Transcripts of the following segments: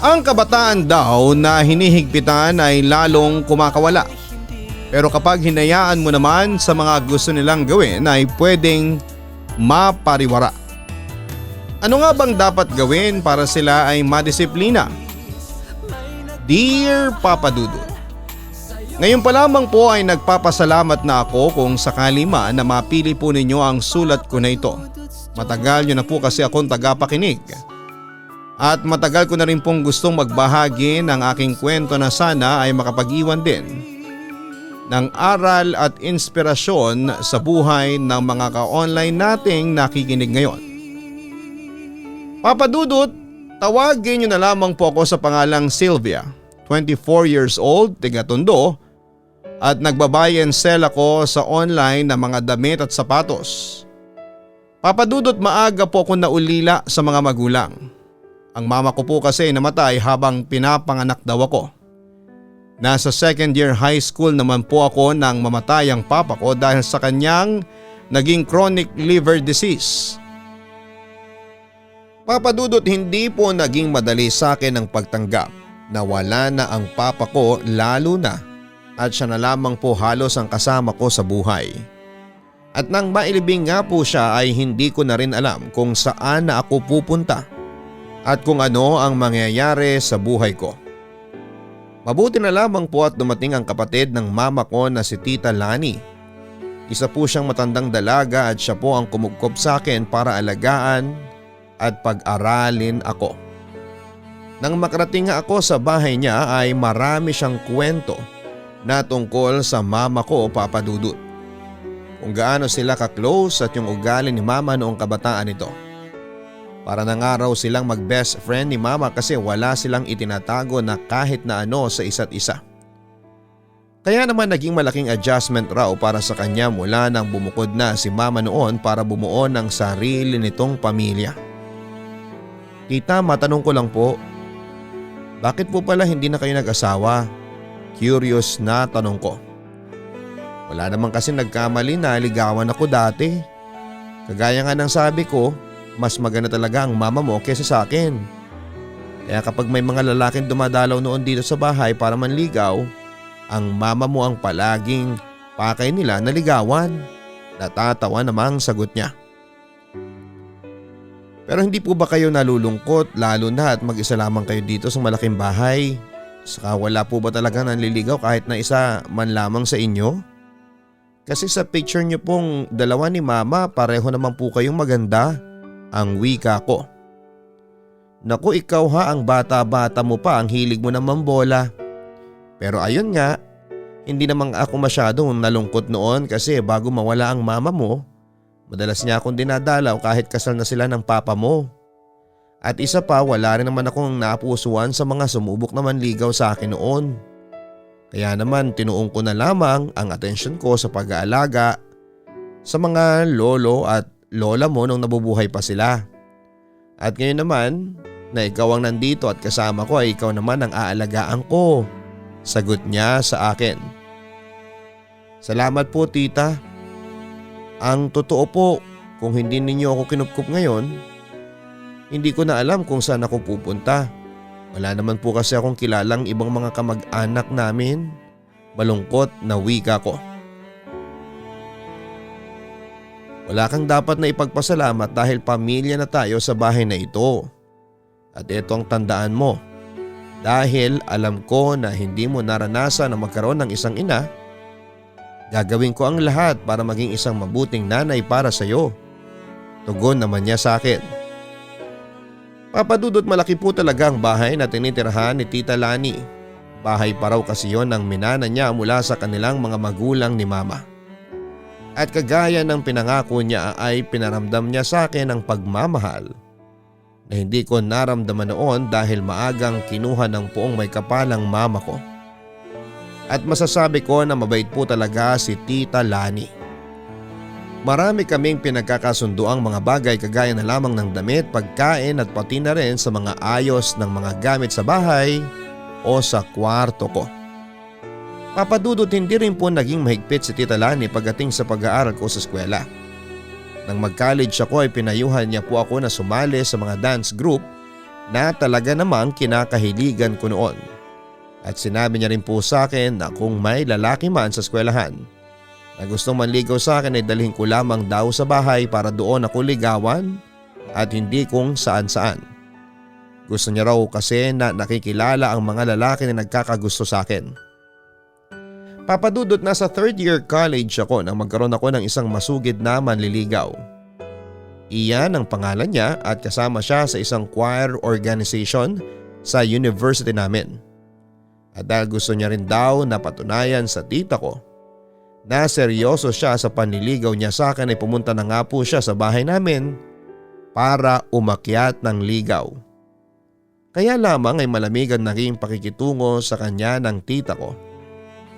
Ang kabataan daw na hinihigpitan ay lalong kumakawala. Pero kapag hinayaan mo naman sa mga gusto nilang gawin ay pwedeng mapariwara. Ano nga bang dapat gawin para sila ay madisiplina? Dear Papa Dudut, ngayon pa lamang po ay nagpapasalamat na ako kung sakali man na mapili po ninyo ang sulat ko na ito. Matagal nyo na po kasi akong tagapakinig. At matagal ko na rin pong gustong magbahagi ng aking kwento na sana ay makapag-iwan din ng aral at inspirasyon sa buhay ng mga ka-online nating nakikinig ngayon. Papa Dudut, tawagin niyo na lamang po ako sa pangalang Sylvia, 24 years old, taga Tondo, at nagbabuy and sell ako sa online na mga damit at sapatos. Papa Dudut, maaga po ako naulila sa mga magulang. Ang mama ko po kasi namatay habang pinapanganak daw ako. Nasa second year high school naman po ako nang mamatay ang papa ko dahil sa kanyang naging chronic liver disease. Papa Dudut, hindi po naging madali sa akin ang pagtanggap na wala na ang papa ko, lalo na at siya na lamang po halos ang kasama ko sa buhay. At nang mailibing nga po siya ay hindi ko na rin alam kung saan na ako pupunta at kung ano ang mangyayari sa buhay ko. Mabuti na lamang po at dumating ang kapatid ng mama ko na si Tita Lani. Isa po siyang matandang dalaga at siya po ang kumugkop sa akin para alagaan at pag-aralin ako. Nang makarating nga ako sa bahay niya ay marami siyang kwento na tungkol sa mama ko, Papa Dudut. Kung gaano sila ka-close at yung ugali ni mama noong kabataan nito. Para na nga raw silang mag-best friend ni mama kasi wala silang itinatago na kahit na ano sa isa't isa. Kaya naman naging malaking adjustment raw para sa kanya mula nang bumukod na si mama noon para bumuo ng sarili nitong pamilya. Tita, matanong ko lang po, bakit po pala hindi na kayo nag-asawa? Curious na tanong ko. Wala naman kasi nagkamali na ligawan ako dati. Kagaya nga ng sabi ko, mas maganda talaga ang mama mo kaysa sa akin. Kaya kapag may mga lalaking dumadalaw noon dito sa bahay para manligaw, ang mama mo ang palaging pakay nila na ligawan. Natatawa namang sagot niya. Pero hindi po ba kayo nalulungkot lalo na at mag-isa lamang kayo dito sa malaking bahay? Saka wala po ba talaga nanliligaw kahit na isa man lamang sa inyo? Kasi sa picture niyo pong dalawa ni mama pareho naman po kayong maganda. Ang wika ko. Naku, ikaw ha, ang bata-bata mo pa, ang hilig mo ng mambola. Pero ayun nga, hindi naman ako masyadong nalungkot noon kasi bago mawala ang mama mo, madalas niya akong dinadalaw kahit kasal na sila ng papa mo. At isa pa, wala rin naman akong napusuan sa mga sumubok na manligaw sa akin noon. Kaya naman tinuong ko na lamang ang atensyon ko sa pag-aalaga sa mga lolo at lola mo nung nabubuhay pa sila. At ngayon naman na ikaw ang nandito at kasama ko ay ikaw naman ang aalagaan ko. Sagot niya sa akin. Salamat po, tita. Ang totoo po, kung hindi ninyo ako kinupkup ngayon, hindi ko na alam kung saan ako pupunta. Wala naman po kasi akong kilalang ibang mga kamag-anak namin. Malungkot na wika ko. Wala kang dapat na ipagpasalamat dahil pamilya na tayo sa bahay na ito. At ito ang tandaan mo. Dahil alam ko na hindi mo naranasan na magkaroon ng isang ina, gagawin ko ang lahat para maging isang mabuting nanay para sa iyo. Tugon naman niya sa akin. Papa Dudut, malaki po talaga ang bahay na tinitirahan ni Tita Lani. Bahay pa raw kasi yon ang minana niya mula sa kanilang mga magulang ni mama. At kagaya ng pinangako niya ay pinaramdam niya sa akin ang pagmamahal na hindi ko naramdaman noon dahil maagang kinuha ng poong may kapalang mama ko. At masasabi ko na mabait po talaga si Tita Lani. Marami kaming pinagkakasunduang mga bagay kagaya na lamang ng damit, pagkain at pati na rin sa mga ayos ng mga gamit sa bahay o sa kwarto ko. Papa Dudut, hindi rin po naging mahigpit si Tita Lani pagdating sa pag-aaral ko sa eskwela. Nang mag-college ako ay pinayuhan niya po ako na sumali sa mga dance group na talaga namang kinakahiligan ko noon. At sinabi niya rin po sa akin na kung may lalaki man sa eskwelahan na gustong manligaw sa akin ay dalhin ko lamang daw sa bahay para doon ako ligawan at hindi kung saan saan. Gusto niya raw kasi na nakikilala ang mga lalaki na nagkakagusto sa akin. Papadudot, nasa 3rd year college ako nang magkaroon ako ng isang masugid na manliligaw. Iyan ang pangalan niya at kasama siya sa isang choir organization sa university namin. At dahil gusto niya rin daw na patunayan sa tita ko na seryoso siya sa panliligaw niya sa akin ay pumunta na nga po siya sa bahay namin para umakyat ng ligaw. Kaya lamang ay malamig ang naging pakikitungo sa kanya ng tita ko.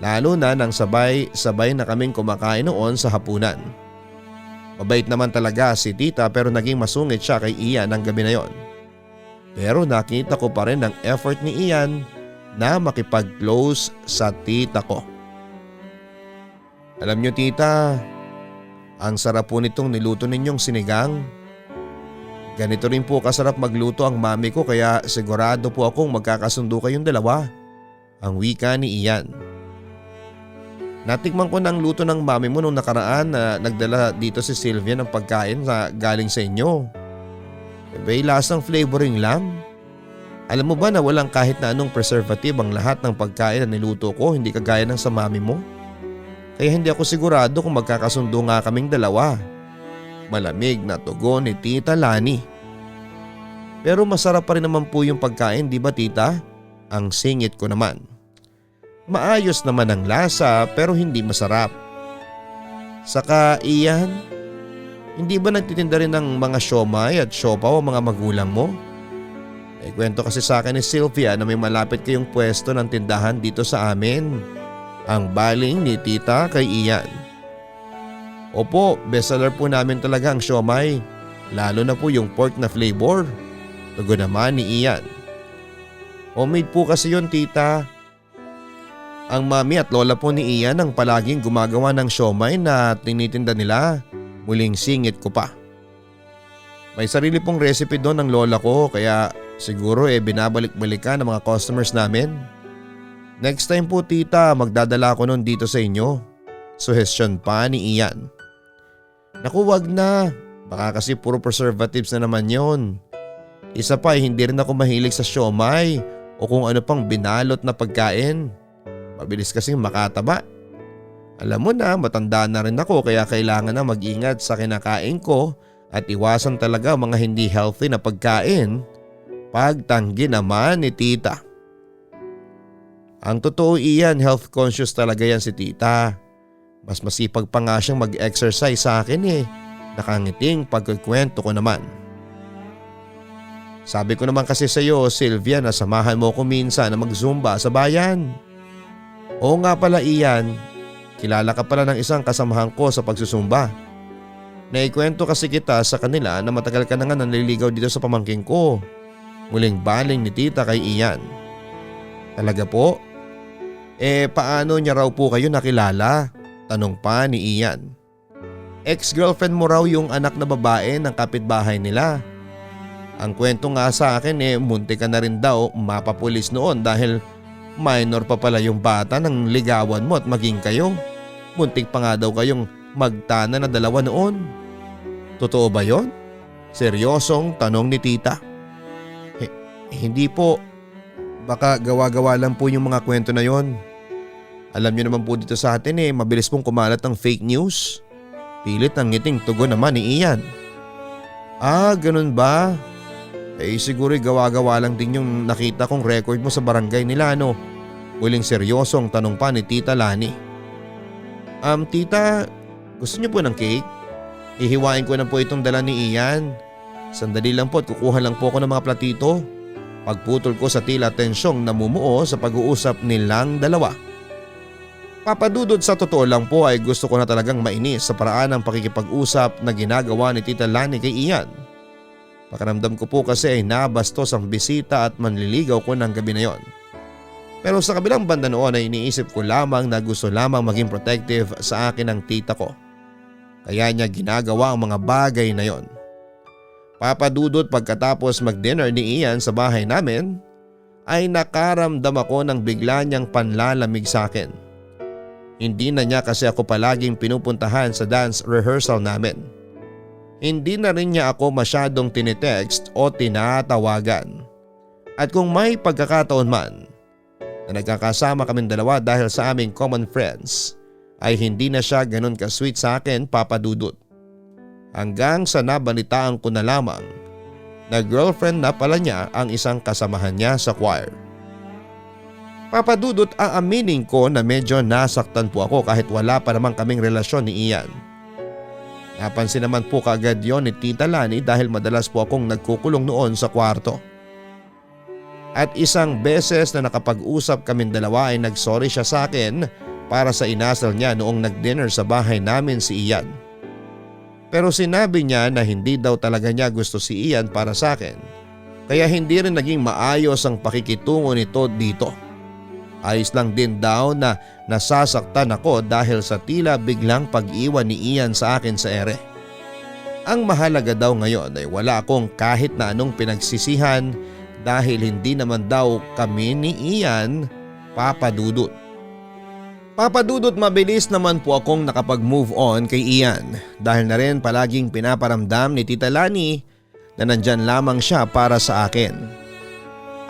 Lalo na nang sabay-sabay na kaming kumakain noon sa hapunan. Mabait naman talaga si tita pero naging masungit siya kay Ian ng gabi na yon. Pero nakita ko pa rin ang effort ni Ian na makipag-close sa tita ko. Alam niyo tita, ang sarap po nitong niluto ninyong sinigang. Ganito rin po kasarap magluto ang mami ko kaya sigurado po akong magkakasundo kayong dalawa. Ang wika ni Ian. Natikman ko ng luto ng mami mo nung nakaraan na nagdala dito si Sylvia ng pagkain na galing sa inyo. May lasang flavoring lang. Alam mo ba na walang kahit na anong preservative ang lahat ng pagkain na niluto ko, hindi kagaya ng sa mami mo? Kaya hindi ako sigurado kung magkakasundo nga kaming dalawa. Malamig na tugon ni Tita Lani. Pero masarap pa rin naman po yung pagkain, di ba tita? Ang singit ko naman. Maayos naman ang lasa pero hindi masarap. Saka Ian, hindi ba nagtitinda rin ng mga siomay at siopaw ang mga magulang mo? May kwento kasi sa akin ni Sylvia na may malapit kayong pwesto ng tindahan dito sa amin. Ang baling ni tita kay Ian. Opo, bestseller po namin talaga ang siomay. Lalo na po yung pork na flavor. Tugon naman ni Ian. Homemade po kasi yun tita. Ang mami at lola po ni Ian ang palaging gumagawa ng siomay na tinitinda nila. Muling singit ko pa. May sarili pong recipe doon ng lola ko kaya siguro binabalik-balikan ng mga customers namin. Next time po tita, magdadala ko nun dito sa inyo. Suhestyon pa ni Ian. Naku wag na, baka kasi puro preservatives na naman yon. Isa pa hindi rin ako mahilig sa siomay o kung ano pang binalot na pagkain. Mabilis kasing makataba. Alam mo na, matanda na rin ako kaya kailangan na mag-ingat sa kinakain ko at iwasan talaga mga hindi healthy na pagkain. Pagtanggi naman ni tita. Ang totoo Ian, health conscious talaga yan si tita. Mas masipag pa nga siyang mag-exercise sa akin Nakangiting pagkukwento ko naman. Sabi ko naman kasi sa iyo Sylvia na samahan mo ko minsan na mag-zumba sa bayan. Oo nga pala Ian, kilala ka pala ng isang kasamahan ko sa pagsusumba. Naikwento kasi kita sa kanila na matagal ka na nga nanliligaw dito sa pamangking ko. Muling baling ni tita kay Ian. Talaga po? Paano niya raw po kayo nakilala? Tanong pa ni Ian. Ex-girlfriend mo raw yung anak na babae ng kapitbahay nila. Ang kwento nga sa akin munti ka na rin daw mapapulis noon dahil minor pa pala yung bata nang ligawan mo at maging kayo. Muntik pa nga daw kayong magtana na dalawa noon. Totoo ba yon? Seryosong tanong ni tita. Hindi po. Baka gawa-gawa lang po yung mga kwento na yon. Alam niyo naman po dito sa atin mabilis pong kumalat ng fake news. Pilit ang ngiting tugon naman ni Ian. Ah, ganun ba? Siguro gawa-gawa lang din yung nakita kong record mo sa barangay nila no? Muling seryosong tanong pa ni Tita Lani. Tita, gusto niyo po ng cake? Ihiwain ko na po itong dala ni Ian. Sandali lang po at kukuha lang po ako ng mga platito. Pagputol ko sa tila tensyong namumuo sa pag-uusap nilang dalawa. Papadudod sa totoo lang po ay gusto ko na talagang mainis sa paraan ng pakikipag-usap na ginagawa ni Tita Lani kay Ian. Pakiramdam ko po kasi ay nabastos ang bisita at manliligaw ko ng gabi na yon. Pero sa kabilang banda noon ay iniisip ko lamang na gusto lamang maging protective sa akin ng tita ko. Kaya niya ginagawa ang mga bagay na yon. Papadudot, pagkatapos mag-dinner ni Ian sa bahay namin ay nakaramdam ako ng bigla niyang panlalamig sa akin. Hindi na niya kasi ako palaging pinupuntahan sa dance rehearsal namin. Hindi na rin niya ako masyadong tinitext o tinatawagan. At kung may pagkakataon man na nagkakasama kaming dalawa dahil sa aming common friends, ay hindi na siya ganun ka-sweet sa akin, Papadudot. Hanggang sa nabalitaan ko na lamang na girlfriend na pala niya ang isang kasamahan niya sa choir. Papadudot, aaminin ko na medyo nasaktan po ako kahit wala pa naman kaming relasyon ni Ian. Napansin naman po kaagad yon ni Tita Lani dahil madalas po akong nagkukulong noon sa kwarto. At isang beses na nakapag-usap kaming dalawa ay nagsorry siya sa akin para sa inasal niya noong nag-dinner sa bahay namin si Ian. Pero sinabi niya na hindi daw talaga niya gusto si Ian para sa akin, kaya hindi rin naging maayos ang pakikitungo nito dito. Ayos lang din daw na nasasaktan ako dahil sa tila biglang pag-iwan ni Ian sa akin sa ere. Ang mahalaga daw ngayon ay wala akong kahit na anong pinagsisihan dahil hindi naman daw kami ni Ian, Papadudot. Papadudot, mabilis naman po akong nakapag-move on kay Ian dahil na rin palaging pinaparamdam ni Tita Lani na nandyan lamang siya para sa akin.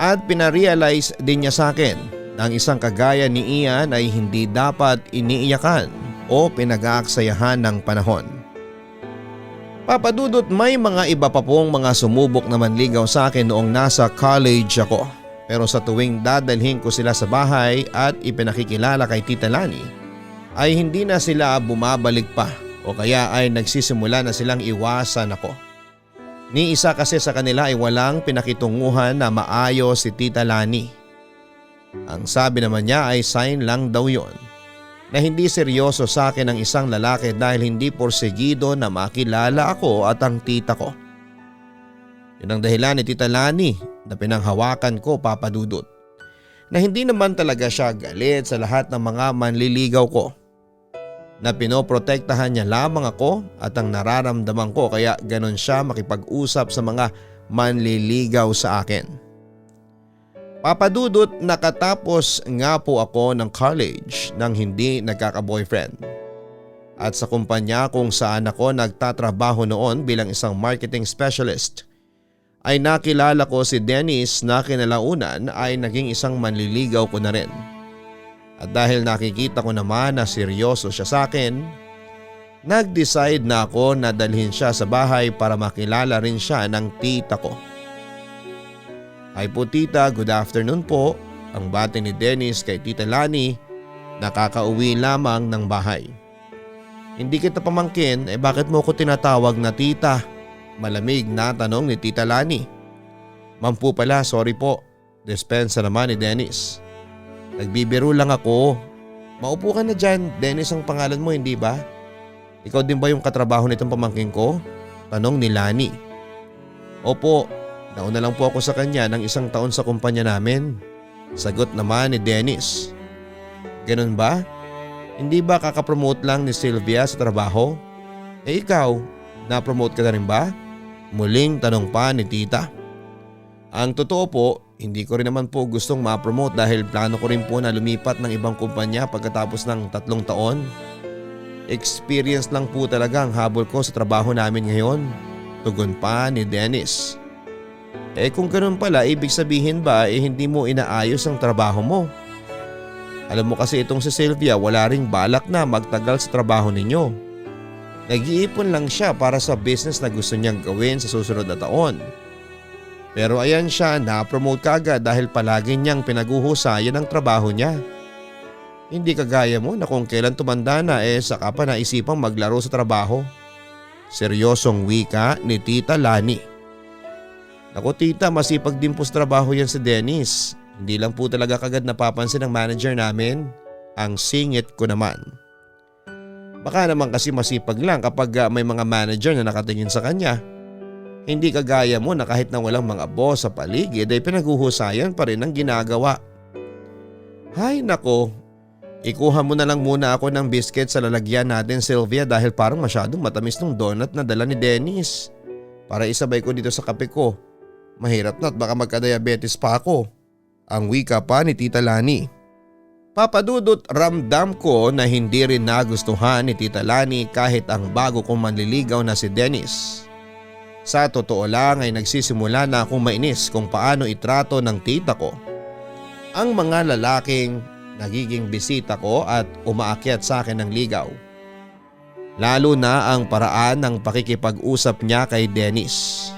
At pinarealize din niya sa akin na ang isang kagaya ni Ian ay hindi dapat iniiyakan o pinag-aaksayahan ng panahon. Papadudot, may mga iba pa pong mga sumubok na manligaw sa akin noong nasa college ako. Pero sa tuwing dadalhin ko sila sa bahay at ipinakikilala kay Tita Lani ay hindi na sila bumabalik pa o kaya ay nagsisimula na silang iwasan ako. Ni isa kasi sa kanila ay walang pinakitunguhan na maayos si Tita Lani. Ang sabi naman niya ay sign lang daw yon na hindi seryoso sa akin ang isang lalaki dahil hindi porsigido na makilala ako at ang tita ko. Yun ang dahilan ni Tita Lani na pinanghawakan ko, Papadudot, na hindi naman talaga siya galit sa lahat ng mga manliligaw ko, na pinoprotektahan niya lamang ako at ang nararamdaman ko kaya ganon siya makipag-usap sa mga manliligaw sa akin. Papadudot, nakatapos nga po ako ng college nang hindi nagkaka-boyfriend. At sa kumpanya kung saan ako nagtatrabaho noon bilang isang marketing specialist, ay nakilala ko si Dennis na kinalaunan ay naging isang manliligaw ko na rin. At dahil nakikita ko naman na seryoso siya sa akin, nag-decide na ako na dalhin siya sa bahay para makilala rin siya ng tita ko. Ay po tita, good afternoon po. Ang bati ni Dennis kay Tita Lani, nakakauwi lamang ng bahay. Hindi kita pamangkin, bakit mo ko tinatawag na tita? Malamig na tanong ni Tita Lani. Ma'am po pala, sorry po. Dispensa naman ni Dennis. Nagbibiro lang ako. Maupo ka na dyan, Dennis ang pangalan mo, hindi ba? Ikaw din ba yung katrabaho nitong pamangkin ko? Tanong ni Lani. Opo, nauna lang po ako sa kanya ng 1 taon sa kumpanya namin. Sagot naman ni Dennis. Ganun ba? Hindi ba kakapromote lang ni Sylvia sa trabaho? Ikaw, na-promote ka na rin ba? Muling tanong pa ni tita. Ang totoo po, hindi ko rin naman po gustong ma-promote dahil plano ko rin po na lumipat ng ibang kumpanya pagkatapos ng 3 taon. Experience lang po talaga ang habol ko sa trabaho namin ngayon. Tugon pa ni Dennis. Kung ganun pala, ibig sabihin ba hindi mo inaayos ang trabaho mo? Alam mo kasi itong si Sylvia wala ring balak na magtagal sa trabaho ninyo. Nag-iipon lang siya para sa business na gusto niyang gawin sa susunod na taon. Pero ayan siya, na-promote kaagad dahil palagi niyang pinaguhusayan ang trabaho niya. Hindi kagaya mo na kung kailan tumanda na saka pa naisipang maglaro sa trabaho. Seryosong wika ni Tita Lani. Naku tita, masipag din po sa trabaho yan si Dennis. Hindi lang po talaga kagad napapansin ng manager namin. Ang singit ko naman. Baka naman kasi masipag lang kapag may mga manager na nakatingin sa kanya. Hindi kagaya mo na kahit na walang mga boss sa paligid ay pinaghuhusayan pa rin ang ginagawa. Hay nako, ikuha mo na lang muna ako ng biscuit sa lalagyan natin, Sylvia, dahil parang masyadong matamis ng donut na dala ni Dennis. para isabay ko dito sa kape ko. Mahirap na't baka magka-diabetes pa ako. Ang wika pa ni Tita Lani. Papa Dudut, ramdam ko na hindi rin nagustuhan ni Tita Lani kahit ang bago kong manliligaw na si Dennis. Sa totoo lang ay nagsisimula na akong mainis kung paano itrato ng tita ko ang mga lalaking nagiging bisita ko at umaakyat sa akin ng ligaw. Lalo na ang paraan ng pakikipag-usap niya kay Dennis.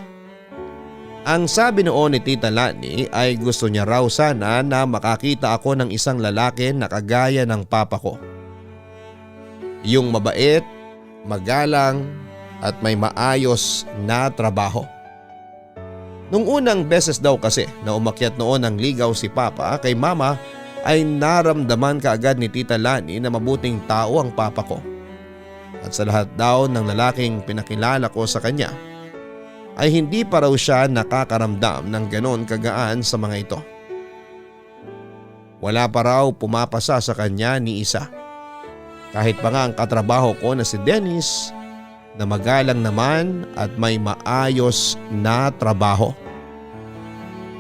Ang sabi noon ni Tita Lani ay gusto niya raw sana na makakita ako ng isang lalaki na kagaya ng papa ko. Yung mabait, magalang at may maayos na trabaho. Nung unang beses daw kasi na umakyat noon ng ligaw si Papa kay Mama ay naramdaman kaagad ni Tita Lani na mabuting tao ang papa ko. At sa lahat daw ng lalaking pinakilala ko sa kanya ay hindi pa raw siya nakakaramdam ng ganon kagaan sa mga ito. Wala pa raw pumapasa sa kanya ni isa. Kahit pa nga ang katrabaho ko na si Dennis na magalang naman at may maayos na trabaho.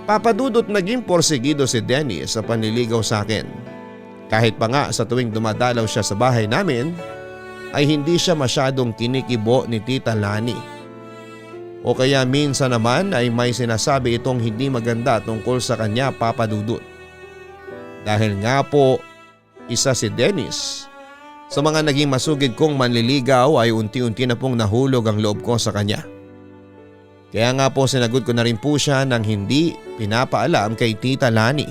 Papadudot naging porsigido si Dennis sa panliligaw sa akin. Kahit pa nga sa tuwing dumadalaw siya sa bahay namin ay hindi siya masyadong kinikibo ni Tita Lani. O kaya minsan naman ay may sinasabi itong hindi maganda tungkol sa kanya, Papa Dudut. Dahil nga po isa si Dennis. Sa mga naging masugid kong manliligaw ay unti-unti na pong nahulog ang loob ko sa kanya. Kaya nga po sinagot ko na rin po siya nang hindi pinapaalam kay Tita Lani.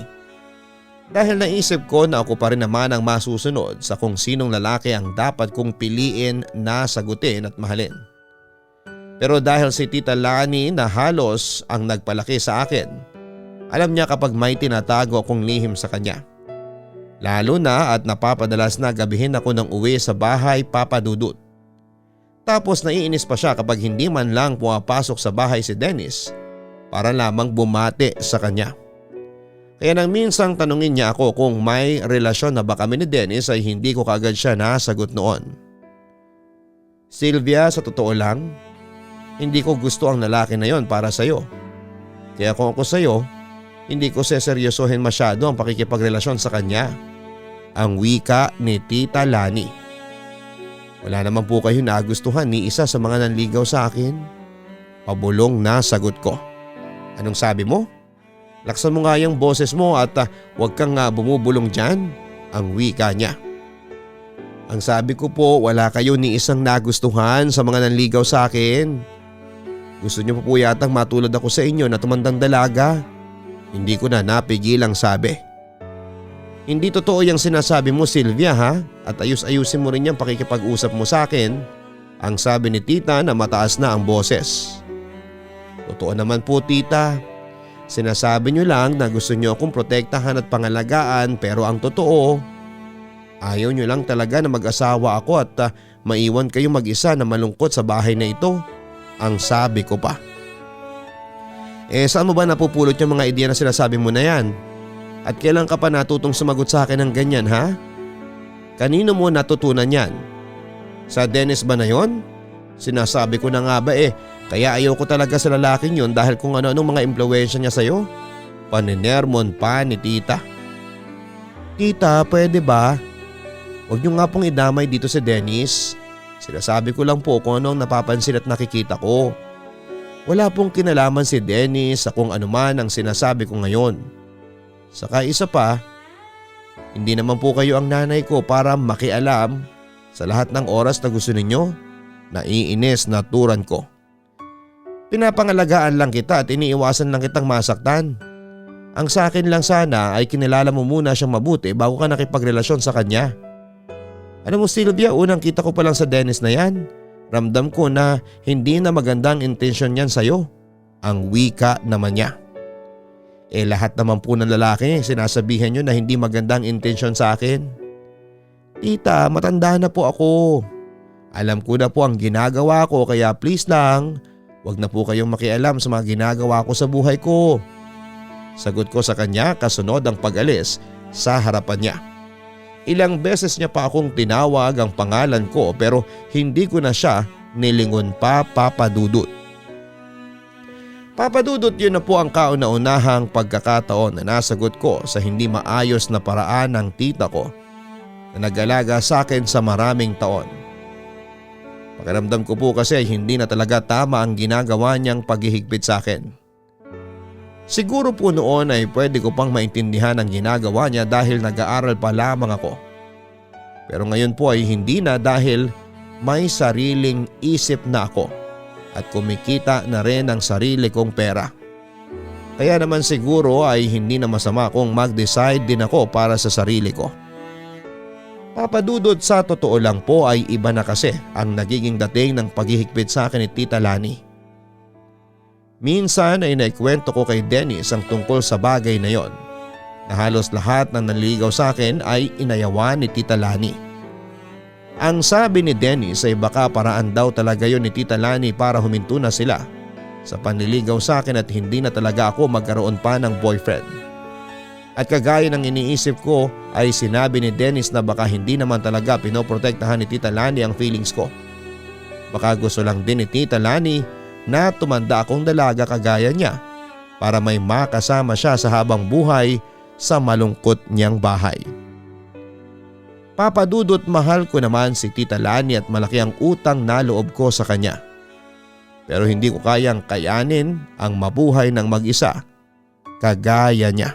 Dahil naisip ko na ako pa rin naman ang masusunod sa kung sinong lalaki ang dapat kong piliin na sagutin at mahalin. Pero dahil si Tita Lani na halos ang nagpalaki sa akin, alam niya kapag may tinatago akong lihim sa kanya. Lalo na at napapadalas na gabihin ako ng uwi sa bahay, Papa Dudut. Tapos naiinis pa siya kapag hindi man lang pumapasok sa bahay si Dennis para lamang bumati sa kanya. Kaya nang minsang tanungin niya ako kung may relasyon na ba kami ni Dennis ay hindi ko kaagad siya nasagot noon. Sylvia, sa totoo lang, hindi ko gusto ang lalaki na yon para sa'yo. Kaya kung ako sa'yo, hindi ko seseryosohin masyado ang pakikipagrelasyon sa kanya. Ang wika ni Tita Lani. Wala naman po kayo nagustuhan ni isa sa mga nanligaw sa akin. Pabulong na sagot ko. Anong sabi mo? Laksan mo nga yung boses mo at huwag kang bumubulong dyan. Ang wika niya. Ang sabi ko po, wala kayo ni isang nagustuhan sa mga nanligaw sa akin. Gusto niyo po yatang matulad ako sa inyo na tumandang dalaga. Hindi ko na napigil ang sabi. Hindi totoo yung sinasabi mo, Sylvia, ha? At ayus-ayusin mo rin yung pakikipag-usap mo sa akin. Ang sabi ni Tita na mataas na ang boses. Totoo naman po, Tita. Sinasabi niyo lang na gusto niyo akong protektahan at pangalagaan, pero ang totoo, ayaw niyo lang talaga na mag-asawa ako at maiwan kayo mag-isa na malungkot sa bahay na ito. Ang sabi ko pa. Saan mo ba napupulot yung mga ideya na sinasabi mo na yan? At kailan ka pa natutong sumagot sa akin ng ganyan, ha? Kanino mo natutunan yan? Sa Dennis ba na yon? Sinasabi ko na nga ba kaya ayaw ko talaga sa lalaking yon dahil kung ano-anong mga impluwensya niya sa'yo? Paninermon pa ni Tita. Tita, pwede ba? Huwag niyo nga pong idamay dito si Dennis. Sinasabi ko lang po kung anong napapansin at nakikita ko. Wala pong kinalaman si Dennis sa kung ano man ang sinasabi ko ngayon. Saka isa pa, hindi naman po kayo ang nanay ko para makialam sa lahat ng oras na gusto ninyo. Naiinis na turan ko. Pinapangalagaan lang kita at iniiwasan lang kitang masaktan. Ang sa akin lang sana ay kinilala mo muna siyang mabuti bago ka nakipagrelasyon sa kanya. Alam mo, Sylvia, unang kita ko pa lang sa Dennis na yan, ramdam ko na hindi na magandang intensyon yan sa'yo. Ang wika naman niya. Lahat naman po ng lalaki sinasabihan nyo na hindi magandang intensyon sa akin. Tita, matanda na po ako. Alam ko na po ang ginagawa ko kaya please lang, wag na po kayong makialam sa mga ginagawa ko sa buhay ko. Sagot ko sa kanya kasunod ang pag-alis sa harapan niya. Ilang beses niya pa akong tinawag ang pangalan ko pero hindi ko na siya nilingon pa, Papa Dudut. Papadudot yun na po ang kauna-unahang pagkakataon na nasagot ko sa hindi maayos na paraan ng tita ko na nag-alaga sa akin sa maraming taon. Pakiramdam ko po kasi hindi na talaga tama ang ginagawa niyang paghihigpit sa akin. Siguro po noon ay pwede ko pang maintindihan ang ginagawa niya dahil nag-aaral pa lamang ako. Pero ngayon po ay hindi na dahil may sariling isip na ako at kumikita na rin ang sarili kong pera. Kaya naman siguro ay hindi na masama kung mag-decide din ako para sa sarili ko. Papadudod, sa totoo lang po ay iba na kasi ang nagiging dating ng paghihigpit sa akin ni Tita Lani. Minsan ay naikwento ko kay Dennis ang tungkol sa bagay na yon, na halos lahat ng nanliligaw sa akin ay inayawan ni Tita Lani. Ang sabi ni Dennis ay baka paraan daw talaga yon ni Tita Lani para huminto na sila sa panliligaw sa akin at hindi na talaga ako magkaroon pa ng boyfriend. At kagaya ng iniisip ko ay sinabi ni Dennis na baka hindi naman talaga pinoprotektahan ni Tita Lani ang feelings ko. Baka gusto lang din ni Tita Lani na tumanda akong dalaga kagaya niya para may makasama siya sa habang buhay sa malungkot niyang bahay. Papadudot, mahal ko naman si Tita Lani at malaki ang utang na loob ko sa kanya. Pero hindi ko kayang kayanin ang mabuhay ng mag-isa kagaya niya.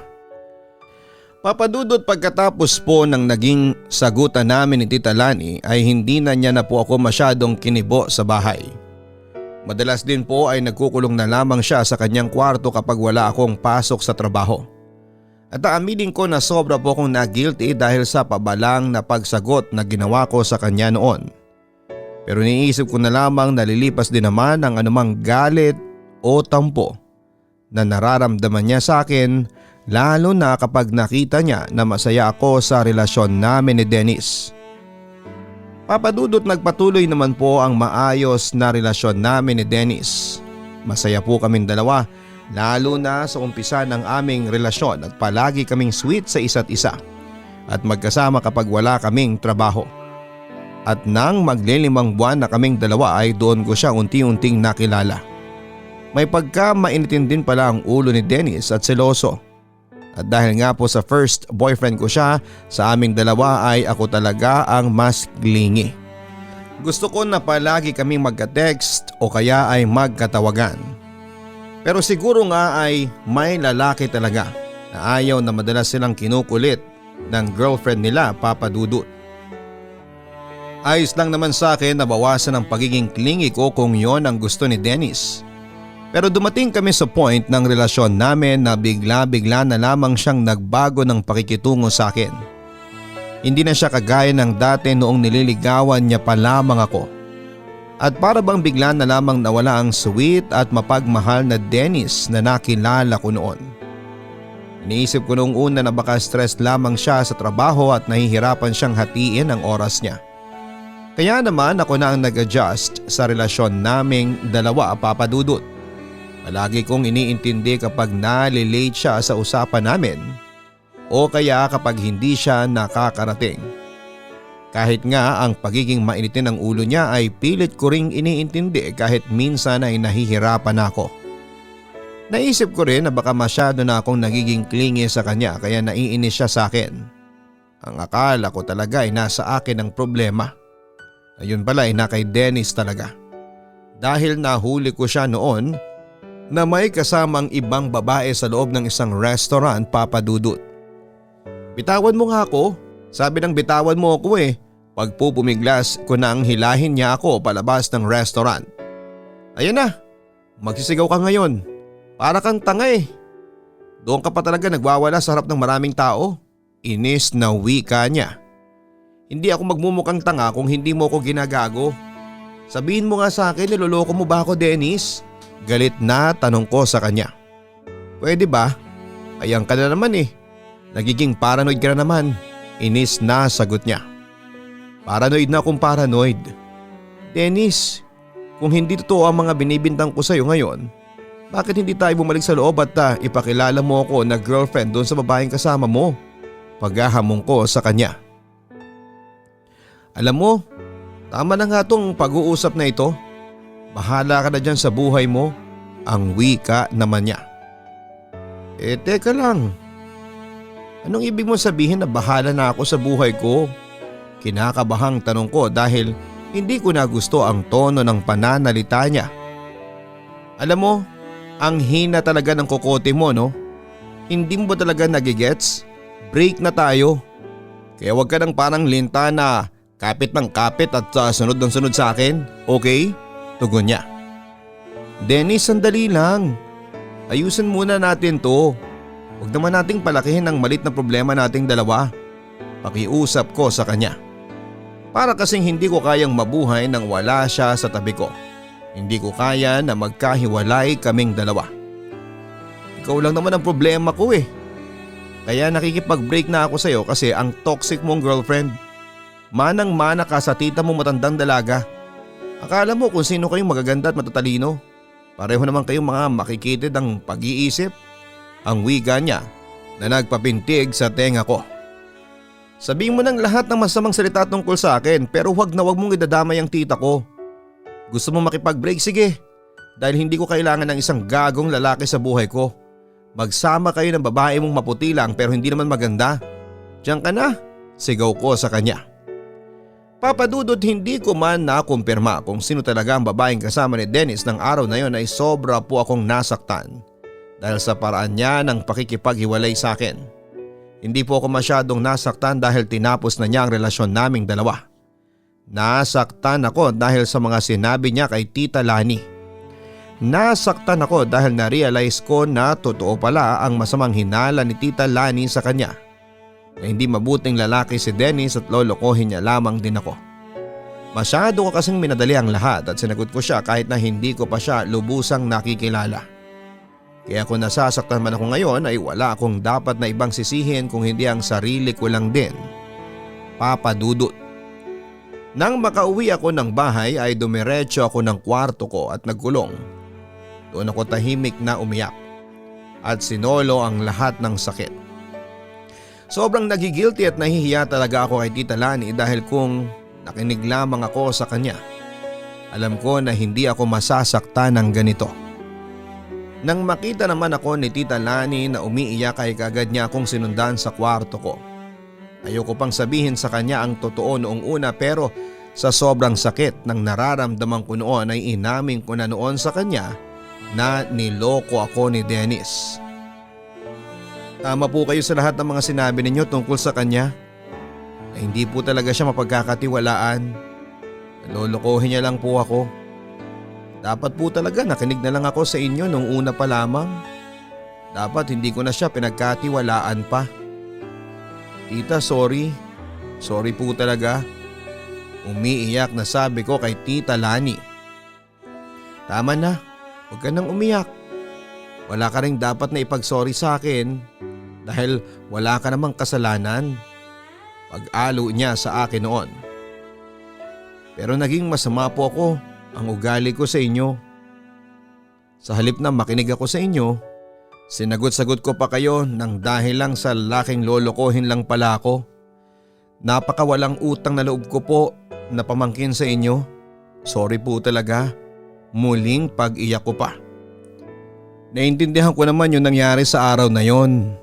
Papadudot, pagkatapos po ng naging sagutan namin ni Tita Lani ay hindi na niya na po ako masyadong kinibo sa bahay. Madalas din po ay nagkukulong na lamang siya sa kanyang kwarto kapag wala akong pasok sa trabaho. At aaminin ko na sobra po akong na-guilty dahil sa pabalang na pagsagot na ginawa ko sa kanya noon. Pero niisip ko na lamang nalilipas din naman ang anumang galit o tampo na nararamdaman niya sa akin, lalo na kapag nakita niya na masaya ako sa relasyon namin ni Dennis. Papadudot, nagpatuloy naman po ang maayos na relasyon namin ni Dennis. Masaya po kaming dalawa. Lalo na sa umpisa ng aming relasyon at palagi kaming sweet sa isa't isa at magkasama kapag wala kaming trabaho. At nang maglilimang buwan na kaming dalawa ay doon ko siya unti-unting nakilala. May pagka mainitin din pala ang ulo ni Dennis at seloso. At dahil nga po sa first boyfriend ko siya, sa aming dalawa ay ako talaga ang mas clingy. Gusto ko na palagi kaming magka-text o kaya ay magkatawagan. Pero siguro nga ay may lalaki talaga na ayaw na madalas silang kinukulit ng girlfriend nila, Papadudot. Ayos lang naman sa akin na bawasan ang pagiging clingy ko kung yon ang gusto ni Dennis. Pero dumating kami sa point ng relasyon namin na bigla-bigla na lamang siyang nagbago ng pakikitungo sa akin. Hindi na siya kagaya ng dati noong nililigawan niya pa lamang ako. At para bang bigla na lamang nawala ang sweet at mapagmahal na Dennis na nakilala ko noon. Iniisip ko noong una na baka stress lamang siya sa trabaho at nahihirapan siyang hatiin ang oras niya. Kaya naman ako na ang nag-adjust sa relasyon naming dalawa, Papadudot. Palagi kong iniintindi kapag nalilate siya sa usapan namin o kaya kapag hindi siya nakakarating. Kahit nga ang pagiging mainitin ng ulo niya ay pilit ko ring iniintindi kahit minsan ay nahihirapan ako. Naisip ko rin na baka masyado na akong nagiging clingy sa kanya kaya naiinis siya sa akin. Ang akala ko talaga ay nasa akin ang problema. Ayun pala ay na kay Dennis talaga. Dahil nahuli ko siya noon na may kasamang ibang babae sa loob ng isang restaurant, Papadudot. Bitawan mo nga ako. Sabi ng bitawan mo ako eh. Pagpupumiglas ko nang hilahin niya ako palabas ng restaurant. Ayan na, magsisigaw ka ngayon. Para kang tanga eh. Doon ka pa talaga nagwawala sa harap ng maraming tao. Inis na wika niya. Hindi ako magmumukhang tanga kung hindi mo ako ginagago. Sabihin mo nga sa akin, niloloko mo ba ako, Dennis? Galit na tanong ko sa kanya. Pwede ba? Ayan ka na naman eh. Nagiging paranoid ka na naman. Inis na sagot niya. Paranoid na akong paranoid. Dennis, kung hindi totoo ang mga binibintang ko sa'yo ngayon, bakit hindi tayo bumalik sa loob at ipakilala mo ako na girlfriend doon sa babaeng kasama mo? Paghahamon ko sa kanya. Alam mo, tama na nga tong pag-uusap na ito. Bahala ka na dyan sa buhay mo. Ang wika naman niya. Teka lang. Anong ibig mo sabihin na bahala na ako sa buhay ko? Kinakabahang tanong ko dahil hindi ko na gusto ang tono ng pananalita niya. Alam mo, ang hina talaga ng kokote mo, no? Hindi mo ba talaga nagigets? Break na tayo. Kaya wag ka nang parang linta na kapit ng kapit at sunod ng sunod sa akin, okay? Tugon niya. Dennis, sandali lang. Ayusin muna natin to. Huwag naman nating palakihin ang malit na problema nating dalawa. Pakiusap ko sa kanya. Para kasing hindi ko kayang mabuhay nang wala siya sa tabi ko. Hindi ko kaya na magkahiwalay kaming dalawa. Ikaw lang naman ang problema ko eh. Kaya nakikipag-break na ako sa'yo kasi ang toxic mong girlfriend. Manang-mana ka sa tita mong matandang dalaga. Akala mo kung sino kayong magaganda at matatalino. Pareho naman kayong mga makikitid ang pag-iisip. Ang wiga niya na nagpapintig sa tenga ko. Sabihin mo ng lahat ng masamang salita tungkol sa akin pero huwag na huwag mong idadamay ang tita ko. Gusto mo makipag-break? Sige. Dahil hindi ko kailangan ng isang gagong lalaki sa buhay ko. Magsama kayo ng babae mong maputi lang pero hindi naman maganda. Diyan ka na, sigaw ko sa kanya. Papadudod hindi ko man nakumpirma kung sino talaga ang babaeng kasama ni Dennis ng araw na yon ay sobra po akong nasaktan dahil sa paraan niya ng pakikipaghiwalay sa akin. Hindi po ako masyadong nasaktan dahil tinapos na niya ang relasyon naming dalawa. Nasaktan ako dahil sa mga sinabi niya kay Tita Lani. Nasaktan ako dahil na-realize ko na totoo pala ang masamang hinala ni Tita Lani sa kanya. Na hindi mabuting lalaki si Dennis at lolokohin niya lamang din ako. Masyado ko kasing minadali ang lahat at sinagot ko siya kahit na hindi ko pa siya lubusang nakikilala. Kaya kung nasasaktan man ako ngayon ay wala akong dapat na ibang sisihin kung hindi ang sarili ko lang din. Papadudot. Nang makauwi ako ng bahay ay dumiretso ako ng kwarto ko at nagkulong. Doon ako tahimik na umiyak at sinolo ang lahat ng sakit. Sobrang nagigilty at nahihiya talaga ako kay Tita Lani dahil kung nakinig lamang ako sa kanya, alam ko na hindi ako masasaktan ng ganito. Nang makita naman ako ni Tita Lani na umiiyak ay kagad niya akong sinundan sa kwarto ko. Ayoko pang sabihin sa kanya ang totoo noong una pero sa sobrang sakit ng nararamdaman ko noon ay inamin ko na noon sa kanya na niloko ako ni Dennis. Tama po kayo sa lahat ng mga sinabi ninyo tungkol sa kanya. Na hindi po talaga siya mapagkakatiwalaan. Nalolokohin niya lang po ako. Dapat po talaga nakinig na lang ako sa inyo nung una pa lamang. Dapat hindi ko na siya pinagkatiwalaan pa. Tita, sorry. Sorry po talaga. Umiiyak na sabi ko kay Tita Lani. Tama na, huwag ka nang umiyak. Wala ka rin dapat na ipag-sorry sa akin dahil wala ka namang kasalanan. Pag-alo niya sa akin noon. Pero naging masama po ako ang ugali ko sa inyo. Sa halip na makinig ako sa inyo, sinagot-sagot ko pa kayo nang dahil lang sa laking lolokohin lang pala ako. Napakawalang utang na loob ko po na pamangkin sa inyo. Sorry po talaga. Muling pag-iyak ko pa. Naintindihan ko naman yung nangyari sa araw na yon.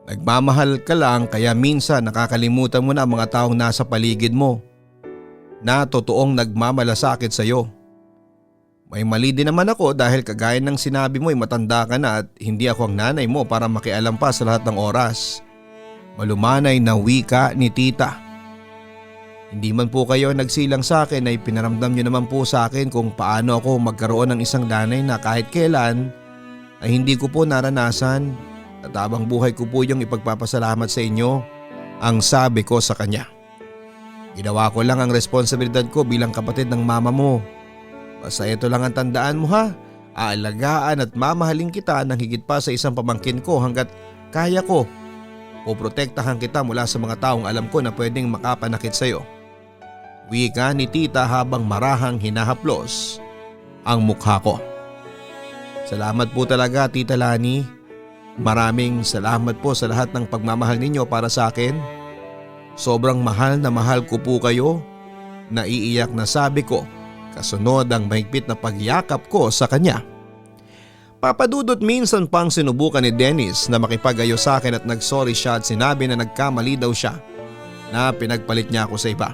Nagmamahal ka lang kaya minsan nakakalimutan mo na ang mga taong nasa paligid mo na totoong nagmamalasakit sa iyo. May mali din naman ako dahil kagaya ng sinabi mo ay matanda ka na at hindi ako ang nanay mo para makialam pa sa lahat ng oras. Malumanay na wika ni Tita. Hindi man po kayo nagsilang sa akin ay pinaramdam niyo naman po sa akin kung paano ako magkaroon ng isang nanay na kahit kailan ay hindi ko po naranasan at habang buhay ko po yung ipagpapasalamat sa inyo, ang sabi ko sa kanya. Ginawa ko lang ang responsibilidad ko bilang kapatid ng mama mo. Basta ito lang ang tandaan mo ha, aalagaan at mamahalin kita ng higit pa sa isang pamangkin ko hanggat kaya ko. Poprotektahan kita mula sa mga taong alam ko na pwedeng makapanakit sa iyo. Wika ni Tita habang marahang hinahaplos ang mukha ko. Salamat po talaga Tita Lani. Maraming salamat po sa lahat ng pagmamahal ninyo para sa akin. Sobrang mahal na mahal ko po kayo. Naiiyak na sabi ko kasunod ang mahigpit na pagyakap ko sa kanya. Papadudot, minsan pang sinubukan ni Dennis na makipag-ayos sa akin at nagsorry siya at sinabi na nagkamali daw siya na pinagpalit niya ako sa iba.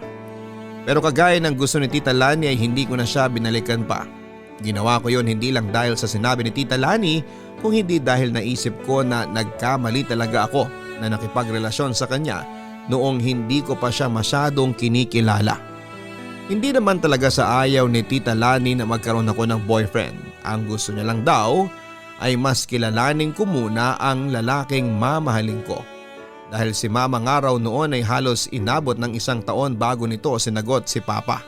Pero kagaya ng gusto ni Tita Lani ay hindi ko na siya binalikan pa. Ginawa ko yon hindi lang dahil sa sinabi ni Tita Lani, kung hindi dahil naisip ko na nagkamali talaga ako na nakipagrelasyon sa kanya noong hindi ko pa siya masyadong kinikilala. Hindi naman talaga sa ayaw ni Tita Lani na magkaroon ako ng boyfriend. Ang gusto niya lang daw ay mas kilalanin ko muna ang lalaking mamahalin ko. Dahil si Mama nga raw noon ay halos inabot ng 1 taon bago nito sinagot si Papa.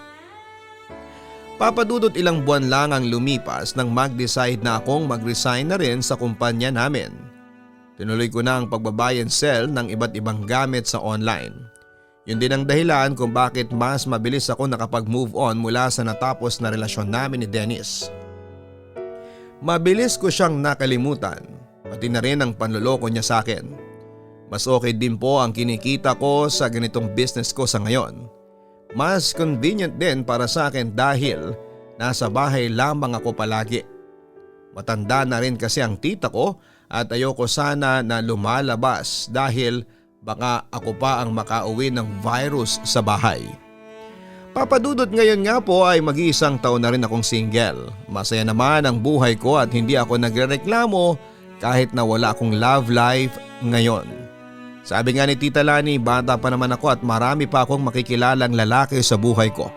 Papadudot, ilang buwan lang ang lumipas nang mag-decide na akong mag-resign na rin sa kumpanya namin. Tinuloy ko na ang pagbabuy and sell ng iba't ibang gamit sa online. Yun din ang dahilan kung bakit mas mabilis ako nakapag-move on mula sa natapos na relasyon namin ni Dennis. Mabilis ko siyang nakalimutan, pati na rin ang panloloko niya sa akin. Mas okay din po ang kinikita ko sa ganitong business ko sa ngayon. Mas convenient din para sa akin dahil nasa bahay lamang ako palagi. Matanda na rin kasi ang tita ko at ayoko sana na lumalabas dahil baka ako pa ang makauwi ng virus sa bahay. Papadudot, ngayon nga po ay mag-1 taon na rin akong single. Masaya naman ang buhay ko at hindi ako nagrereklamo kahit na wala akong love life ngayon. Sabi nga ni Tita Lani, bata pa naman ako at marami pa akong makikilalang lalaki sa buhay ko.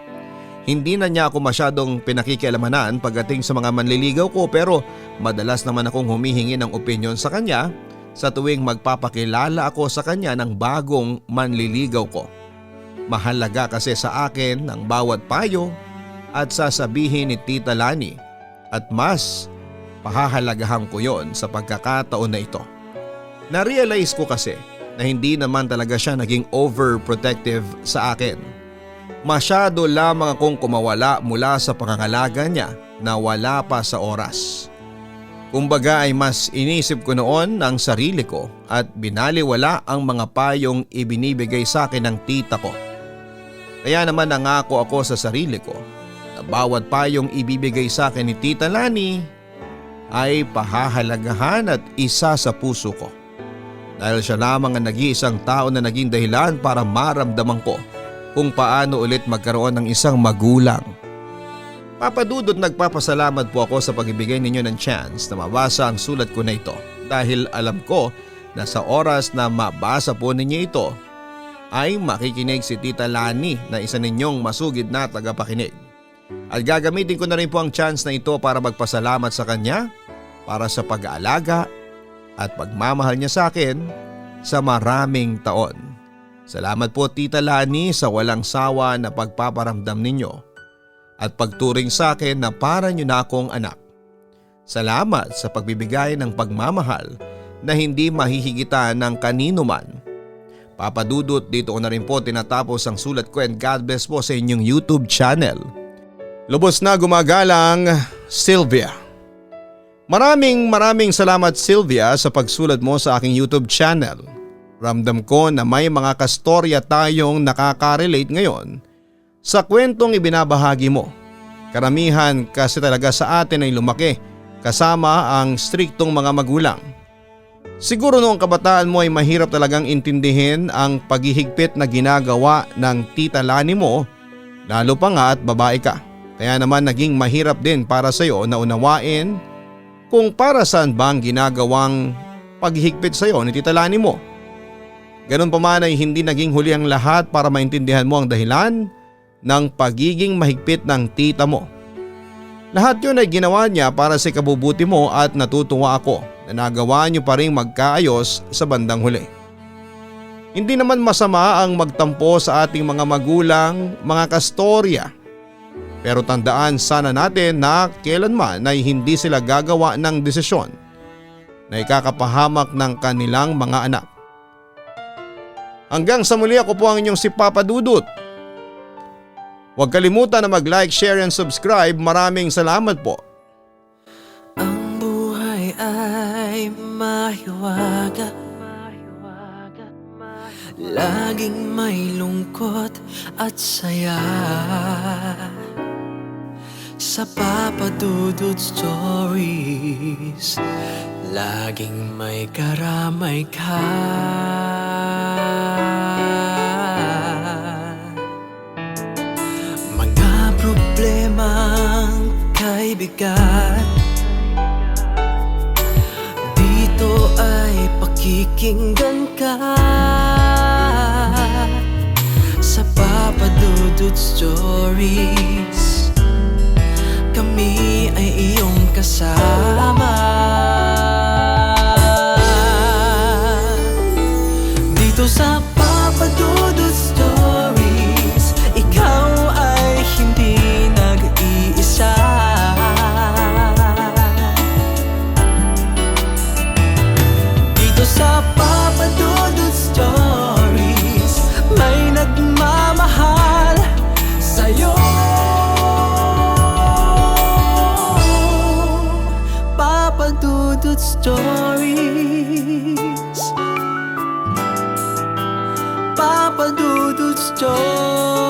Hindi na niya ako masyadong pinakikialamanan pagdating sa mga manliligaw ko, pero madalas naman akong humihingi ng opinyon sa kanya sa tuwing magpapakilala ako sa kanya ng bagong manliligaw ko. Mahalaga kasi sa akin ang bawat payo at sasabihin ni Tita Lani at mas pahahalagahan ko yon sa pagkakataon na ito. Na-realize ko kasi na hindi naman talaga siya naging overprotective sa akin. Masyado lamang akong kumawala mula sa pangangalaga niya na wala pa sa oras. Kumbaga ay mas inisip ko noon ang sarili ko at binaliwala ang mga payong ibinibigay sa akin ng tita ko. Kaya naman nangako ako sa sarili ko na bawat payong ibibigay sa akin ni Tita Lani ay pahahalagahan at isa sa puso ko. Dahil siya lamang ang nag-iisang tao na naging dahilan para maramdaman ko kung paano ulit magkaroon ng isang magulang. Papadudot, nagpapasalamat po ako sa pagbibigay ninyo ng chance na mabasa ang sulat ko na ito dahil alam ko na sa oras na mabasa po ninyo ito ay makikinig si Tita Lani na isa ninyong masugid na tagapakinig. At gagamitin ko na rin po ang chance na ito para magpasalamat sa kanya para sa pag-aalaga at pagmamahal niya sa akin sa maraming taon. Salamat po Tita Lani sa walang sawa na pagpaparamdam ninyo at pagturing sa akin na para niyo na akong anak. Salamat sa pagbibigay ng pagmamahal na hindi mahihigitan ng kanino man. Papadudot, dito ko na rin po tinatapos ang sulat ko and God bless po sa inyong YouTube channel. Lubos na gumagalang, Sylvia. Maraming salamat Sylvia sa pagsulat mo sa aking YouTube channel. Ramdam ko na may mga kastorya tayong nakaka-relate ngayon sa kwentong ibinabahagi mo. Karamihan kasi talaga sa atin ay lumaki kasama ang striktong mga magulang. Siguro noong kabataan mo ay mahirap talagang intindihin ang paghihigpit na ginagawa ng Tita Lani mo, lalo pa nga at babae ka. Kaya naman naging mahirap din para sa iyo na unawain kung para saan ba ang ginagawang paghihigpit sa iyo ni Tita Lani mo. Ganun pa man ay hindi naging huli ang lahat para maintindihan mo ang dahilan ng pagiging mahigpit ng tita mo. Lahat yun ay ginawa niya para sa ikabubuti mo at natutuwa ako na nagawa niyo pa rin magkaayos sa bandang huli. Hindi naman masama ang magtampo sa ating mga magulang, mga kastorya. Pero tandaan sana natin na kailanman ay hindi sila gagawa ng desisyon na ikakapahamak ng kanilang mga anak. Hanggang sa muli, ako po ang inyong si Papa Dudut. Huwag kalimutan na mag-like, share and subscribe. Maraming salamat po. Ang buhay ay mahiwaga, laging may lungkot at saya. sa Papa Dudut Stories, laging may karamay ka. Mga problemang kay bigat, dito ay pakikinggan ka. Sa Papa Dudut Stories, kami ay iyong kasama. Dito sa Papa Dudut Stories, ikaw ay hindi nag-iisa. Dito sa Papa Dudut Stories, may nagmamahal sa'yo. Papa Dudut Stories, Papa Dudut Stories.